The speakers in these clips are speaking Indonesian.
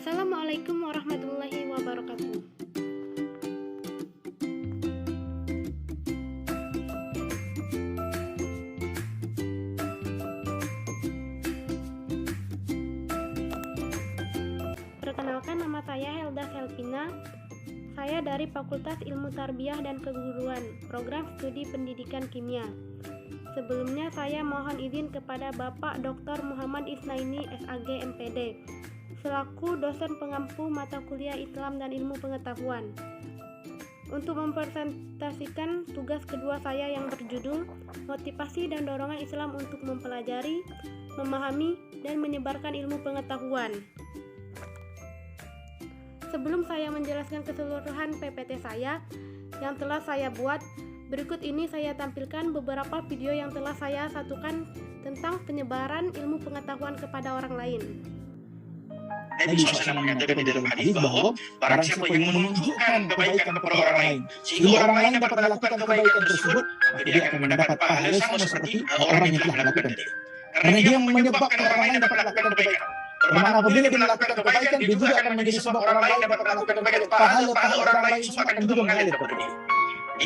Assalamualaikum warahmatullahi wabarakatuh. Perkenalkan, nama saya Helda Selvina. Saya dari Fakultas Ilmu Tarbiyah dan Keguruan, Program Studi Pendidikan Kimia. Sebelumnya saya mohon izin kepada Bapak Dr. Muhammad Isnaini SAG MPD selaku dosen pengampu mata kuliah Islam dan Ilmu Pengetahuan untuk mempresentasikan tugas kedua saya yang berjudul Motivasi dan Dorongan Islam untuk Mempelajari, Memahami, dan Menyebarkan Ilmu Pengetahuan. Sebelum saya menjelaskan keseluruhan PPT saya yang telah saya buat, berikut ini saya tampilkan beberapa video yang telah saya satukan tentang penyebaran ilmu pengetahuan kepada orang lain. Nabi SAW menyatakan di dalam hadis bahwa barang siapa yang menunjukkan kebaikan kepada orang lain sehingga orang lain dapat melakukan kebaikan tersebut, maka dia akan mendapat pahala sama seperti orang yang telah melakukan tadi. Karena dia menyebabkan orang lain dapat melakukan kebaikan. Bermakna apabila dia melakukan kebaikan, dia juga akan menjadi sebab orang lain dapat melakukan kebaikan. Pahala orang lain semua akan juga mengalir kepada dia.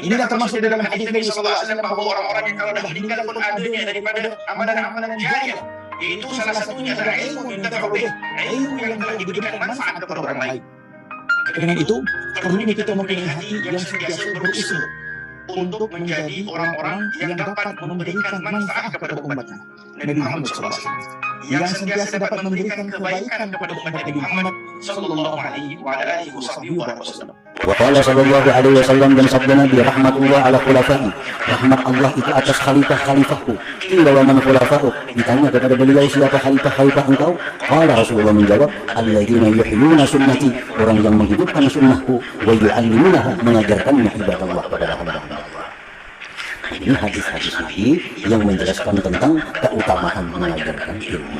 Inilah termasuk di dalam hadis Nabi SAW bahwa orang-orang yang kalau dah meninggal pun adanya daripada amalan-amalan jariah, yaitu salah satunya adalah ilmu yang terlebih, ilmu yang telah diberikan manfaat kepada orang lain. Dengan itu, perlu kita mempunyai hati yang sentiasa berusaha untuk menjadi orang-orang yang dapat memberikan manfaat kepada umatnya. Nabi Muhammad SAW yang sentiasa dapat memberikan kebaikan kepada umat Nabi Muhammad sallallahu alaihi wasallam. Waqala sallallahu alaihi wasallam, dan sabda Nabi, rahmatullah ala khulafai, rahmat Allah itu atas khalifah-khalifahku. Qila wa man khulafa'u, ditanya kepada beliau, siapa khalifah engkau? Qala, Rasulullah menjawab, alladzina yuhyuna sunnati, orang yang menghidupkan sunnahku, wa yu'allimunaha, mengajarkannya ibadah kepada hamba-hamba. Ini hadis-hadis Nabi yang menjelaskan tentang keutamaan mengajarkan ilmu.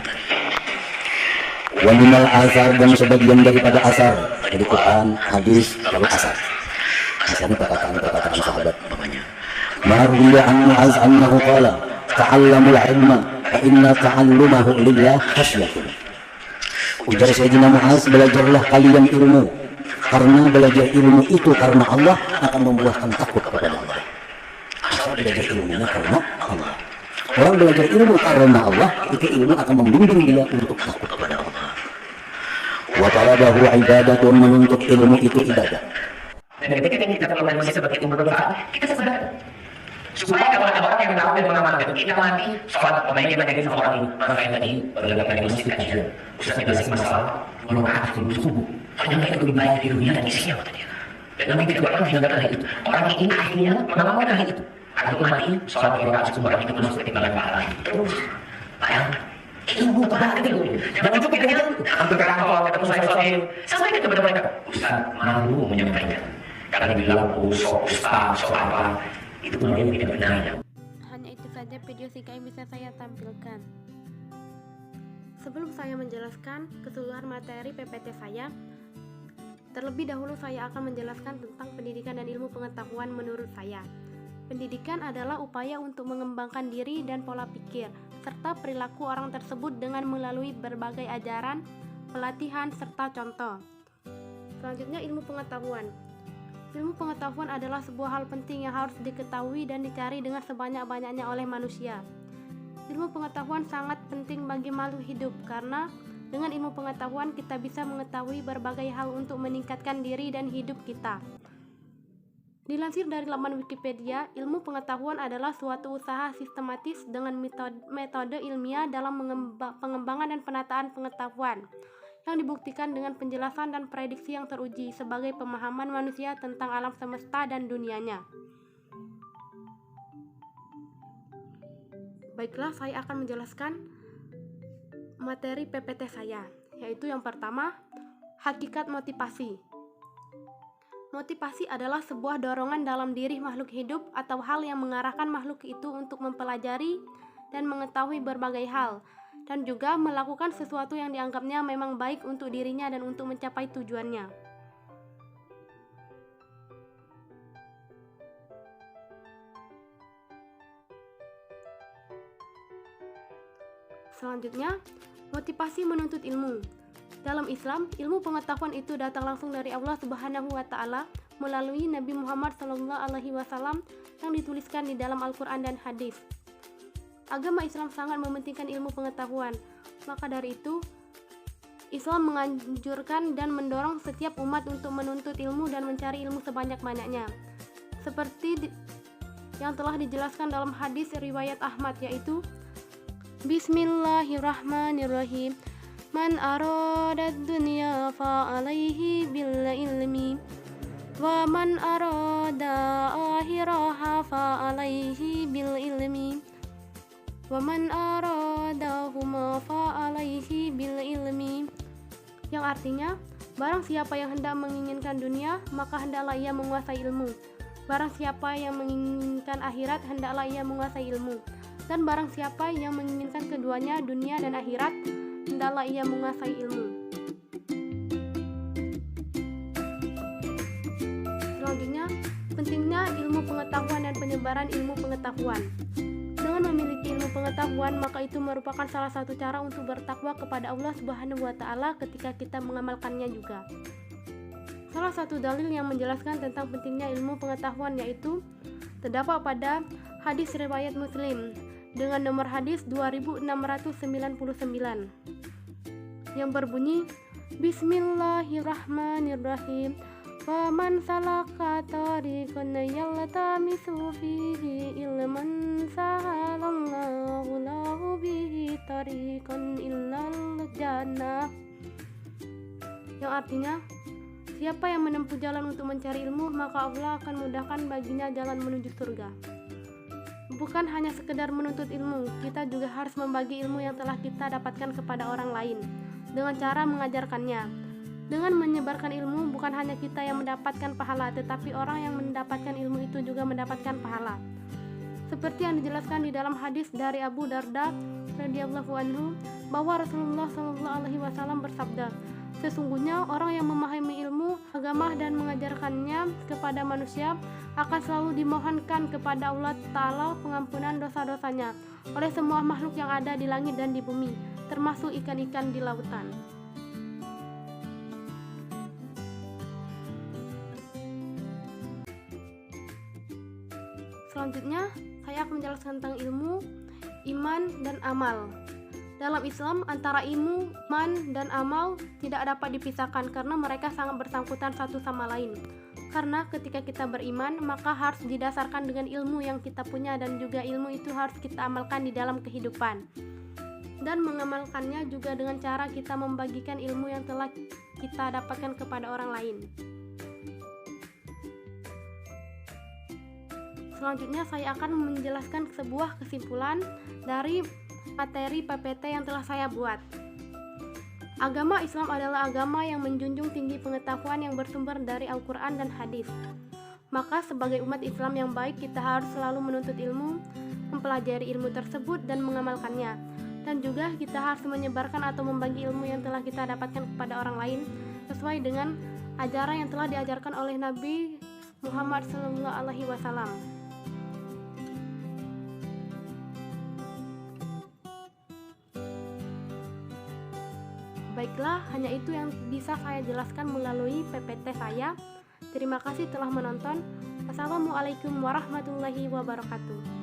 Wa minal asar, dan sebagian daripada asar dari Quran, hadis, lalu asar. Asar ini perkataan sahabat umpamanya. Marwiya an Mu'az annahu qala ta'allamul ilma fa inna ta'allumahu lillah khasyatun. Ujar Sayyidina Mu'az, belajarlah kalian ilmu, karena belajar ilmu itu karena Allah akan membuahkan takut kepada Allah. Asal belajar ilmunya karena Allah. Orang belajar ilmu karena Allah, itu ilmu akan membimbing dia untuk takut kepada Allah. Wa talabahu ibadatun, menuntut ilmu itu ibadah. Dan ketika kita melakukan sebagai ilmu berdoa, kita sadar supaya kalau ada orang yang melakukan mengamalkan, kita mati sholat, pemainnya menjadi seorang ini, maka yang tadi berlagak di masjid kajian, Ustaz basic masalah merupakan ilmu subuh, hanya mereka lebih baik di dunia dan isinya, kata dia. Dan memang tidak pernah meninggalkan hal itu. Orang ini akhirnya mengamalkan hal itu. Adapun mati, sholat berdoa sebuah itu masuk ketimbangan pahala. Terus, bayangkan. Ilmu kepada itu, jangan cukup dengan itu. Hampir kalau ketemu saya sampaikan kepada mereka. Ustaz malu menyampaikan, karena bilang ustaz apa, itu pun dia tidak benar. Hanya itu saja video singkat yang bisa saya tampilkan. Sebelum saya menjelaskan keseluruhan materi PPT saya, terlebih dahulu saya akan menjelaskan tentang pendidikan dan ilmu pengetahuan menurut saya. Pendidikan adalah upaya untuk mengembangkan diri dan pola pikir, serta perilaku orang tersebut dengan melalui berbagai ajaran, pelatihan, serta contoh. Selanjutnya, ilmu pengetahuan. Ilmu pengetahuan adalah sebuah hal penting yang harus diketahui dan dicari dengan sebanyak-banyaknya oleh manusia. Ilmu pengetahuan sangat penting bagi makhluk hidup karena dengan ilmu pengetahuan kita bisa mengetahui berbagai hal untuk meningkatkan diri dan hidup kita. Dilansir dari laman Wikipedia, ilmu pengetahuan adalah suatu usaha sistematis dengan metode ilmiah dalam pengembangan dan penataan pengetahuan yang dibuktikan dengan penjelasan dan prediksi yang teruji sebagai pemahaman manusia tentang alam semesta dan dunianya. Baiklah, saya akan menjelaskan materi PPT saya, yaitu yang pertama, hakikat motivasi. Motivasi adalah sebuah dorongan dalam diri makhluk hidup atau hal yang mengarahkan makhluk itu untuk mempelajari dan mengetahui berbagai hal, dan juga melakukan sesuatu yang dianggapnya memang baik untuk dirinya dan untuk mencapai tujuannya. Selanjutnya, motivasi menuntut ilmu. Dalam Islam, ilmu pengetahuan itu datang langsung dari Allah Subhanahu wa taala melalui Nabi Muhammad SAW yang dituliskan di dalam Al-Qur'an dan hadis. Agama Islam sangat mementingkan ilmu pengetahuan. Maka dari itu, Islam menganjurkan dan mendorong setiap umat untuk menuntut ilmu dan mencari ilmu sebanyak-banyaknya. Seperti yang telah dijelaskan dalam hadis riwayat Ahmad, yaitu Bismillahirrahmanirrahim. Man arada dunya fa alaihi bil ilmi wa man arada akhiraha fa alaihi bil ilmi wa man aradahuma fa alaihi bil ilmi, yang artinya barang siapa yang hendak menginginkan dunia maka hendaklah ia menguasai ilmu, barang siapa yang menginginkan akhirat hendaklah ia menguasai ilmu, dan barang siapa yang menginginkan keduanya, dunia dan akhirat, hendaklah ia menguasai ilmu. Selanjutnya, pentingnya ilmu pengetahuan dan penyebaran ilmu pengetahuan. Dengan memiliki ilmu pengetahuan, maka itu merupakan salah satu cara untuk bertakwa kepada Allah Subhanahu wa taala ketika kita mengamalkannya juga. Salah satu dalil yang menjelaskan tentang pentingnya ilmu pengetahuan yaitu terdapat pada hadis riwayat Muslim dengan nomor hadis 2699 yang berbunyi Bismillahirrahmanirrahim. Wa man salaka tariqan yaltamisu fihi ilman sahalallahu lahu bihi tariqan illal jannah, yang artinya siapa yang menempuh jalan untuk mencari ilmu maka Allah akan mudahkan baginya jalan menuju surga. Bukan hanya sekedar menuntut ilmu, kita juga harus membagi ilmu yang telah kita dapatkan kepada orang lain dengan cara mengajarkannya. Dengan menyebarkan ilmu, bukan hanya kita yang mendapatkan pahala, tetapi orang yang mendapatkan ilmu itu juga mendapatkan pahala. Seperti yang dijelaskan di dalam hadis dari Abu Darda radhiyallahu anhu bahwa Rasulullah SAW bersabda, sesungguhnya orang yang memahami ilmu agama dan mengajarkannya kepada manusia akan selalu dimohonkan kepada Allah Ta'ala pengampunan dosa-dosanya oleh semua makhluk yang ada di langit dan di bumi, termasuk ikan-ikan di lautan. Selanjutnya, saya akan menjelaskan tentang ilmu, iman, dan amal. Dalam Islam, antara ilmu, iman, dan amal tidak dapat dipisahkan karena mereka sangat bersangkutan satu sama lain. Karena ketika kita beriman, maka harus didasarkan dengan ilmu yang kita punya dan juga ilmu itu harus kita amalkan di dalam kehidupan. Dan mengamalkannya juga dengan cara kita membagikan ilmu yang telah kita dapatkan kepada orang lain. Selanjutnya saya akan menjelaskan sebuah kesimpulan dari materi PPT yang telah saya buat. Agama Islam adalah agama yang menjunjung tinggi pengetahuan yang bersumber dari Al-Quran dan hadis. Maka sebagai umat Islam yang baik, kita harus selalu menuntut ilmu, mempelajari ilmu tersebut dan mengamalkannya. Dan juga kita harus menyebarkan atau membagi ilmu yang telah kita dapatkan kepada orang lain sesuai dengan ajaran yang telah diajarkan oleh Nabi Muhammad SAW. Baiklah, hanya itu yang bisa saya jelaskan melalui PPT saya. Terima kasih telah menonton. Wassalamualaikum warahmatullahi wabarakatuh.